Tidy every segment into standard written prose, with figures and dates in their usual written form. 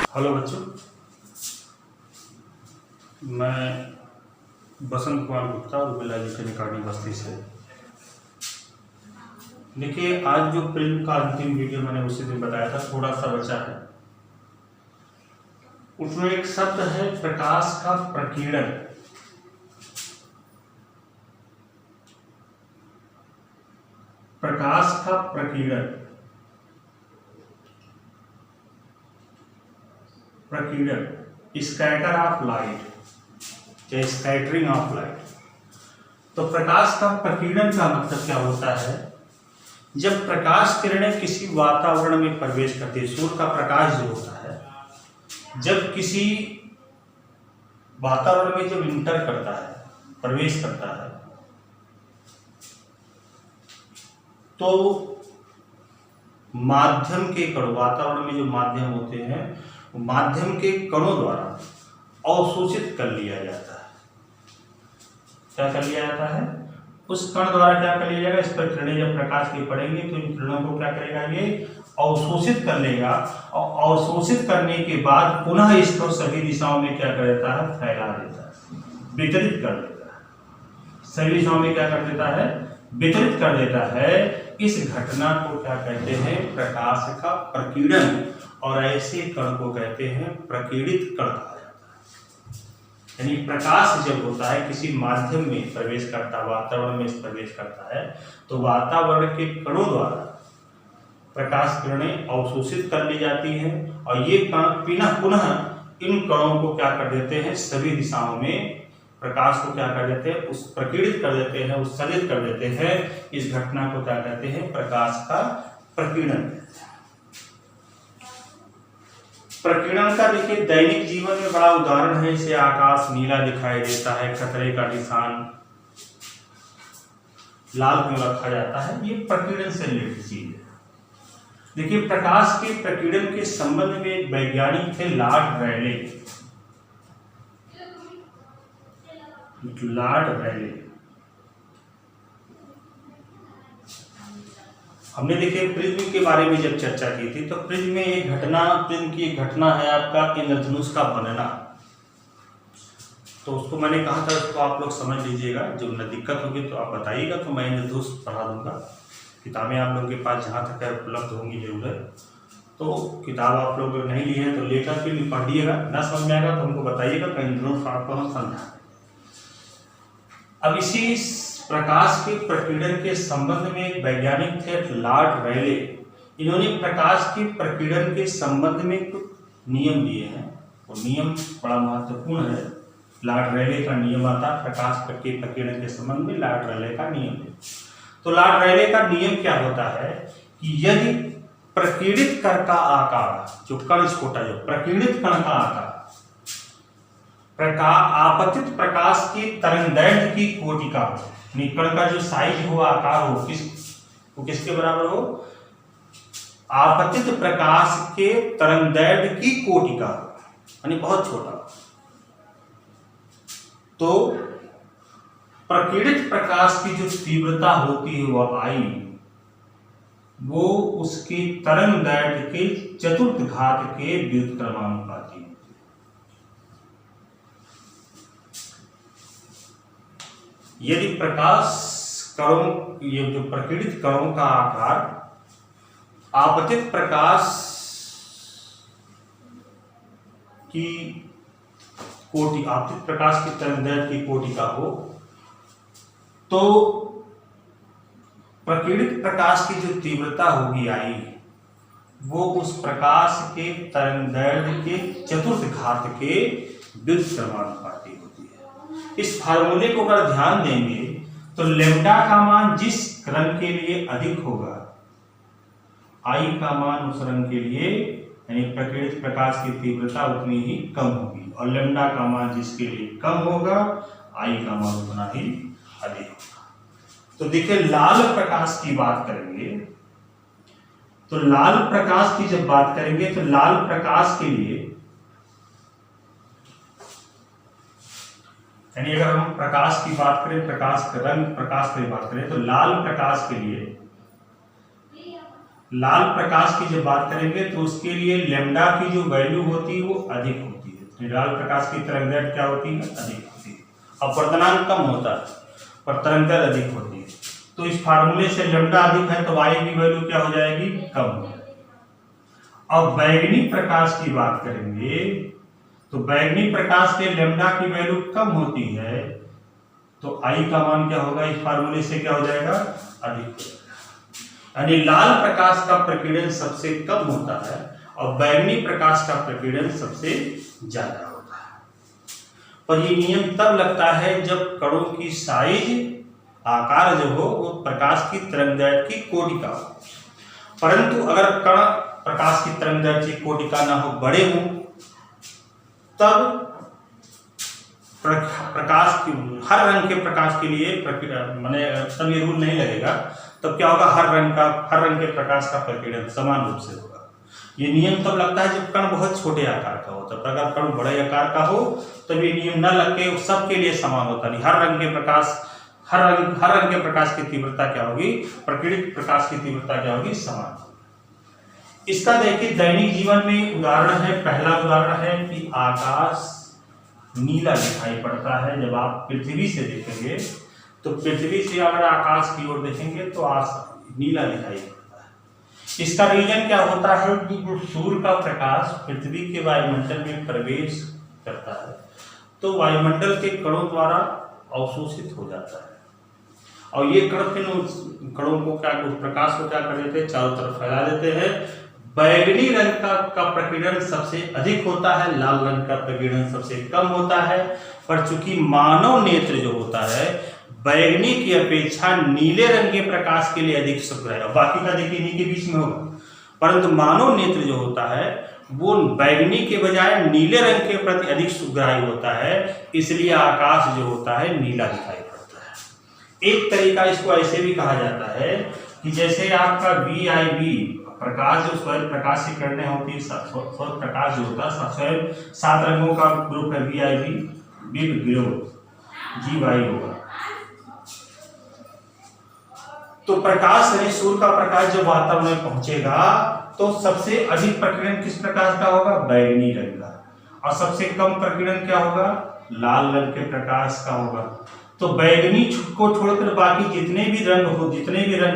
Hello बच्चों, मैं Basant Kumar Gupta rubella education अकादमी बस्ती से। देखिए, आज जो प्रिज्म का अंतिम वीडियो मैंने उसी दिन बताया था, थोड़ा सा बचा है। उसमें एक शब्द है प्रकाश का प्रकीर्णन। प्रकाश का प्रकीर्णन, प्रकीर्णन, स्कैटर ऑफ लाइट या स्कैटरिंग ऑफ लाइट। तो प्रकाश का प्रकीर्णन का मतलब क्या होता है? जब प्रकाश किरणें किसी वातावरण में प्रवेश करती है, सूर्य का प्रकाश जो होता है जब किसी वातावरण में जब इंटर करता है, प्रवेश करता है, तो माध्यम के कणों, वातावरण में जो माध्यम होते हैं, माध्यम के कणों द्वारा अवशोषित कर लिया जाता है। क्या कर लिया जाता है? उस कण द्वारा क्या कर लिया जाएगा? इस पर किरणें जब प्रकाश की पड़ेंगी तो इन किरणों को क्या करेगा? ये अवशोषित कर लेगा, और अवशोषित करने के बाद पुनः इसको सभी दिशाओं में क्या कर देता है? फैला देता है, वितरित कर देता है। सभी दिशाओं में क्या कर देता है? वितरित कर देता है। इस घटना को क्या कहते हैं? प्रकाश का प्रकीर्णन। और ऐसे कण को कहते हैं प्रकीर्णित कण कहा जाता है। यानी प्रकाश जब होता है किसी माध्यम में प्रवेश करता है, वातावरण में प्रवेश करता है, तो वातावरण के कणों द्वारा प्रकाश किरणें अवशोषित कर ली जाती हैं, और ये कण पुनः इन कणों को क्या कर देते हैं? सभी दिशाओं में प्रकाश को क्या कर देते हैं? उस प्रकीर्णित कर देते हैं, उत्सर्जित कर देते हैं। इस घटना को क्या कहते हैं? प्रकाश का प्रकीर्णन। प्रकीर्णन का देखिए दैनिक जीवन में बड़ा उदाहरण है। इसे आकाश नीला दिखाई देता है, खतरे का निशान लाल क्यों रखा जाता है? ये प्रकीर्णन से रिलेटेड चीज है। देखिए, प्रकाश के प्रकीर्णन के संबंध में एक वैज्ञानिक थे, लॉर्ड रैले। लॉर्ड रैले, हमने देखिए प्रिज्म के बारे में जब चर्चा की थी, तो प्रिज्म में एक घटना, प्रिज्म की एक घटना है आपका इंद्रधनुष का बनना। तो उसको मैंने कहा था, उसको आप लोग समझ लीजिएगा। जब न दिक्कत होगी तो आप बताइएगा, तो मैं इंद्रधनुष पढ़ा दूंगा। किताबें आप लोगों के पास जहाँ तक है उपलब्ध होंगी जरूर। तो किताब आप लोग नहीं लिए हैं तो लेकर के भी पढ़िएगा। ना समझ में आएगा तो हमको बताइएगा, तो इंद्रधनुष आपको हम समझा। अब इसी प्रकाश के प्रकीर्णन के संबंध में एक वैज्ञानिक थे, लॉर्ड रैले। इन्होंने प्रकाश के प्रकीर्णन के संबंध में कुछ नियम दिए हैं, और नियम बड़ा महत्वपूर्ण है। लॉर्ड रैले का नियम आता है प्रकाश के प्रकीर्णन के संबंध में, लॉर्ड रैले का नियम है। तो लॉर्ड रैले का नियम क्या होता है कि यदि प्रकीर्णित कण का आकार, जो कण छोटा, जो प्रकीर्णित कण का आकार आपतित प्रकाश की तरंगदैर्घ्य की कोटि का हो, कण का जो साइज हो, आकार हो, वो किसके बराबर हो? आपतित प्रकाश के तरंगदैर्घ्य की कोटि का हो, यानी बहुत छोटा। तो प्रकीर्णित प्रकाश की जो तीव्रता होती है वह आई, वो उसकी तरंगदैर्घ्य के चतुर्थ घात के व्युत्क्रमानुपाती होती है। यदि प्रकाश कणों, ये जो प्रकीर्णित कणों का आकार आपतित प्रकाश की कोटि, आपतित प्रकाश की तरंगदैर्घ्य की कोटि का हो, तो प्रकीर्णित प्रकाश की जो तीव्रता होगी आई, वो उस प्रकाश के तरंगदैर्घ्य के चतुर्थ घात के व्युत्क्रमानुपाती होती है। इस फार्मूले को अगर ध्यान देंगे तो लैम्डा का मान जिस रंग के लिए अधिक होगा, आई का मान उस रंग के लिए, यानी प्रकीर्णित प्रकाश की तीव्रता उतनी ही कम होगी, और लैम्डा का मान जिसके लिए कम होगा, आई का मान उतना ही अधिक होगा। तो देखिए, लाल प्रकाश की बात करेंगे, तो लाल प्रकाश की जब बात करेंगे तो लाल प्रकाश के लिए, यानी अगर हम प्रकाश की बात करें, प्रकाश का रंग, प्रकाश की बात करें, तो लाल प्रकाश के लिए लाल प्रकाश की जब बात करेंगे तो उसके लिए लैम्डा की जो वैल्यू होती है वो अधिक होती है। लाल प्रकाश की तरंगदैर्घ्य क्या होती है? अधिक होती है। अपवर्तनांक कम होता है पर तरंगदैर्घ्य अधिक होती है। तो इस फार्मूले से लैम्डा अधिक है तो वाई की वैल्यू क्या हो जाएगी? कम हो जाएगी। अब बैगनी प्रकाश की बात करेंगे तो बैगनी प्रकाश के लैम्डा की वैल्यू कम होती है तो आई का मान क्या होगा? इस फार्मूले से क्या हो जाएगा? अधिक हो जाएगा। यानी लाल प्रकाश का प्रकीर्णन सबसे कम होता है और बैगनी प्रकाश का प्रकीर्णन सबसे ज्यादा होता है। पर ये नियम तब लगता है जब कणों की साइज, आकार जो हो वो प्रकाश की तरंगदैर्घ्य की कोटि का हो। परंतु अगर कण प्रकाश की तरंगदैर्घ्य की कोटि का ना हो, बड़े हों, तब प्रकाश की हर रंग के प्रकाश के लिए माने तब ये रूल नहीं लगेगा। तब क्या होगा? हर रंग के प्रकाश का प्रकीर्णन समान रूप से होगा। ये नियम तब लगता है जब कण बहुत छोटे आकार का हो। तब अगर कण बड़े आकार का हो तब ये नियम न लग के सबके लिए समान होता नहीं। हर रंग के प्रकाश की तीव्रता क्या होगी? प्रकीर्णित प्रकाश की तीव्रता क्या होगी? समान होगी। इसका देखिए दैनिक जीवन में उदाहरण है। पहला उदाहरण है कि आकाश नीला दिखाई पड़ता है। जब आप पृथ्वी से देखेंगे तो पृथ्वी से अगर आकाश की ओर देखेंगे तो नीला दिखाई पड़ता है। इसका रीजन क्या होता है कि जो सूर्य का प्रकाश पृथ्वी के वायुमंडल में प्रवेश करता है तो वायुमंडल के कणों द्वारा अवशोषित हो जाता है और ये कण फिर उस कणों को क्या, उस प्रकाश को क्या कर देते हैं? चारों तरफ फैला देते हैं। बैगनी रंग का प्रकीर्णन सबसे अधिक होता है, लाल रंग का प्रकीर्णन सबसे कम होता है। पर चूंकि मानव नेत्र जो होता है बैगनी की अपेक्षा नीले रंग के प्रकाश के लिए अधिक सुग्राह्य है। बाकी का देखिए इन्हीं के बीच में होगा, परंतु मानव नेत्र जो होता है वो बैगनी के बजाय नीले रंग के प्रति अधिक सुग्राह्य होता है, इसलिए आकाश जो होता है नीला दिखाई पड़ता है। एक तरीका इसको ऐसे भी कहा जाता है कि जैसे आपका VIB प्रकाश जो स्वयं प्रकाश की किरणें होती है, स्वयं प्रकाश जो होता है स्वयं 7 रंगों का ग्रुप है VIB, बिग ग्लो GY होगा। तो प्रकाश यानी सूर्य का प्रकाश जब वातावरण में पहुंचेगा तो सबसे अधिक प्रकीर्णन किस प्रकाश का होगा? बैगनी रंग का। और सबसे कम प्रकीर्णन क्या होगा? लाल रंग के प्रकाश का होगा। तो बैगनी को छोड़कर बाकी जितने भी रंग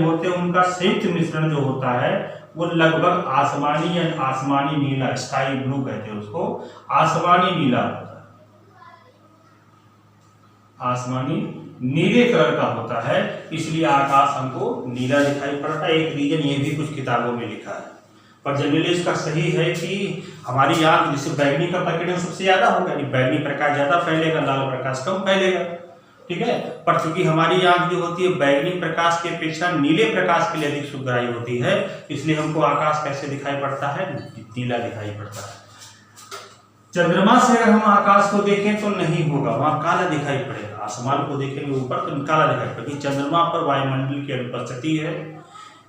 होते हैं उनका संयुक्त मिश्रण जो होता है वो लगभग आसमानी नीला, स्काई ब्लू कहते हैं उसको, आसमानी नीला होता है, आसमानी नीले कलर का होता है। इसलिए आकाश हमको नीला दिखाई पड़ता है। एक रीजन ये भी कुछ किताबों में लिखा है, पर जनरली इसका सही है कि हमारी आंख जिससे बैगनी का प्रकीर्णन सबसे ज्यादा होगा, यानी बैगनी प्रकाश ज्यादा फैलेगा, लाल प्रकाश कम फैलेगा। ठीक है, पर चूंकि हमारी आंख जो होती है बैगनी प्रकाश की अपेक्षा नीले प्रकाश के लिए अधिक सुग्राह्य होती है, इसलिए हमको आकाश कैसे दिखाई पड़ता है? नीला दिखाई पड़ता है। चंद्रमा से अगर हम आकाश को देखें तो नहीं होगा, वहां काला दिखाई पड़ेगा। आसमान को देखेंगे ऊपर तो काला दिखाई पड़ेगा। चंद्रमा पर वायुमंडल की अनुपस्थिति है,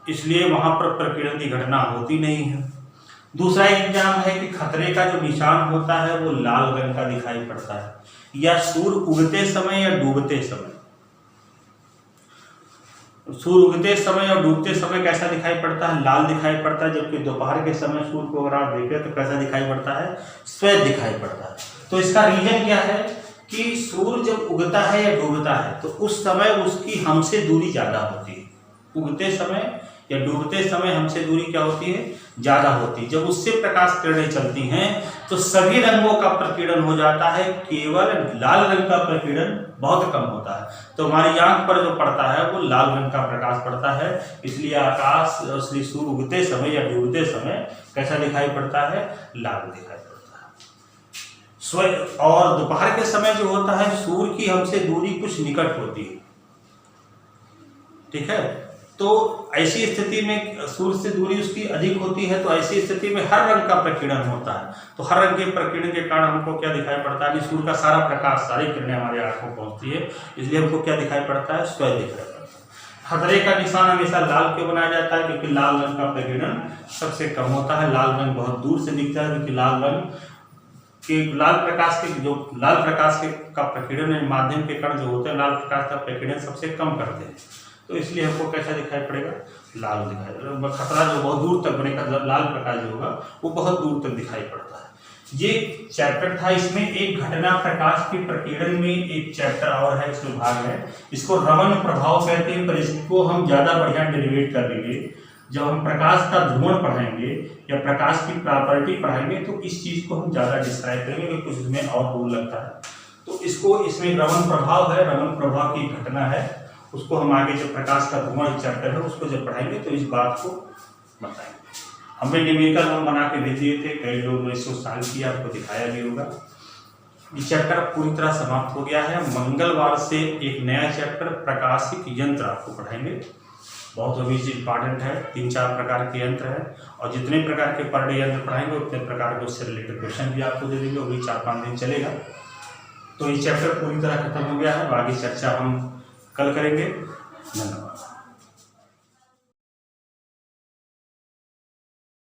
इसलिए वहां पर प्रकीर्णन की घटना होती नहीं है। दूसरा एग्जाम है कि खतरे का जो निशान होता है वो लाल रंग का दिखाई पड़ता है, या सूर्य उगते समय या डूबते समय। सूर्य उगते समय और डूबते समय कैसा दिखाई पड़ता है? लाल दिखाई पड़ता है। जबकि दोपहर के समय सूर्य को अगर आप देखें तो कैसा दिखाई पड़ता है? श्वेत दिखाई पड़ता है। तो इसका रीजन क्या है कि सूर्य जब उगता है या डूबता है तो उस समय उसकी हमसे दूरी ज्यादा होती है। उगते समय या डूबते समय हमसे दूरी क्या होती है? ज्यादा होती है। जब उससे प्रकाश किरणें चलती हैं तो सभी रंगों का प्रकीर्णन हो जाता है, केवल लाल रंग का प्रकीर्णन बहुत कम होता है। तो हमारी आंख पर जो पड़ता है वो लाल रंग का प्रकाश पड़ता है। इसलिए आकाश सूर्य उगते समय या डूबते समय कैसा दिखाई पड़ता है? लाल दिखाई पड़ता है। और दोपहर के समय जो होता है सूर्य की हमसे दूरी कुछ निकट होती है। ठीक है, तो ऐसी स्थिति में सूर्य से दूरी उसकी अधिक होती है, तो ऐसी स्थिति में हर रंग का प्रकीर्णन होता है। तो हर रंग के प्रकीर्णन के कारण हमको क्या दिखाई पड़ता है कि सूर्य का सारा प्रकाश, सारी किरणें हमारे आंखों को पहुंचती है, इसलिए हमको क्या दिखाई पड़ता है? श्वेत दिखाई पड़ता है। खतरे का निशान हमेशा लाल क्यों बनाया जाता है? क्योंकि लाल रंग का प्रकीर्णन सबसे कम होता है। लाल रंग बहुत दूर से दिखता है, क्योंकि लाल प्रकाश का प्रकीर्णन, माध्यम के कण जो होते हैं लाल प्रकाश का प्रकीर्णन सबसे कम करते हैं। तो इसलिए हमको कैसा दिखाई पड़ेगा? लाल दिखाई, खतरा जो बहुत दूर तक बनेगा, लाल प्रकाश जो होगा वो बहुत दूर तक दिखाई पड़ता है। ये चैप्टर था, इसमें एक घटना प्रकाश के प्रकीर्णन में एक चैप्टर और है, इसमें भाग है, इसको रमन प्रभाव कहते हैं, पर इसको हम ज़्यादा बढ़िया डेरिवेट कर देंगे जब हम प्रकाश का ध्रुवण पढ़ाएंगे या प्रकाश की प्रॉपर्टी पढ़ाएंगे, तो इस चीज़ को हम ज़्यादा डिस्क्राइब करेंगे क्योंकि कुछ इसमें और दूर लगता है। तो इसको, इसमें रमन प्रभाव है, रमन प्रभाव की घटना है, उसको हम आगे जब प्रकाश का ध्रुवण चैप्टर है उसको जब पढ़ाएंगे तो इस बात को बताएंगे। हमें न्यूमेरिकल हम बना के भेज दिए थे, कई लोगों ने इसको सॉल्व किया, आपको दिखाया भी होगा। ये चैप्टर पूरी तरह समाप्त हो गया है। मंगलवार से एक नया चैप्टर प्रकाशिक यंत्र आपको पढ़ाएंगे, बहुत अभी इंपॉर्टेंट है। 3-4 प्रकार के यंत्र हैं और जितने प्रकार के पर डे यंत्र पढ़ाएंगे उतने प्रकार के उससे रिलेटेड क्वेश्चन भी आपको दे देंगे, वो भी 4-5 दिन चलेगा। तो ये चैप्टर पूरी तरह खत्म हो गया है, आगे चर्चा हम कल करेंगे। धन्यवाद।